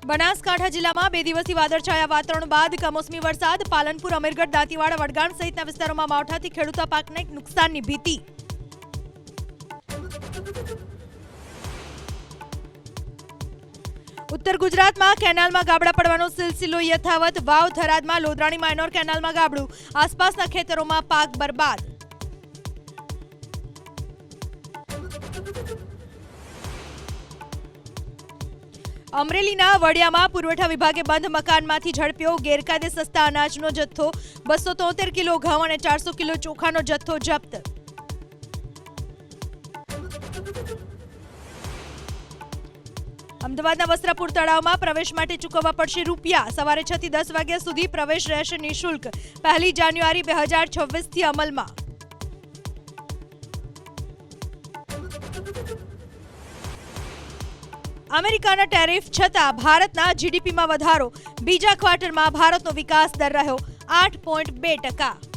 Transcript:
બનાસકાંઠા જિલ્લામાં 2 દિવસથી વાદળછાયા વાતાવરણ બાદ કમોસમી વરસાદ. પાલનપુર, અમીરગઢ, દાંતીવાડા, વડગામ સહિતના વિસ્તારોમાં માવઠાથી ખેડૂતો પાકને નુકસાનની ભીતિ. ઉત્તર ગુજરાતમાં કેનાલમાં ગાબડા પડવાનો સિલસિલો યથાવત. વાવ, થરાદમાં લોધરાણી માઇનોર કેનાલમાં ગાબડું. આસપાસના ખેતરોમાં પાક બરબાદ. અમરેલીના વડિયામાં પુરવઠા વિભાગે બંધ મકાનમાંથી ઝડપ્યો ગેરકાયદે સસ્તા અનાજનો જથ્થો. 273 કિલો ઘઉં અને 400 કિલો ચોખાનો જથ્થો જપ્ત. અમદાવાદના વસ્ત્રાપુર તળાવમાં પ્રવેશ માટે ચૂકવવા પડશે રૂપિયા. સવારે 6 થી 10 વાગ્યા સુધી પ્રવેશ રહેશે નિઃશુલ્ક. 1 જાન્યુઆરી 2026 થી અમલમાં. અમેરિકાના ટેરિફ છતાં ભારતના જીડીપીમાં વધારો. બીજા ક્વાર્ટરમાં ભારતનો વિકાસ દર રહ્યો 8.2%.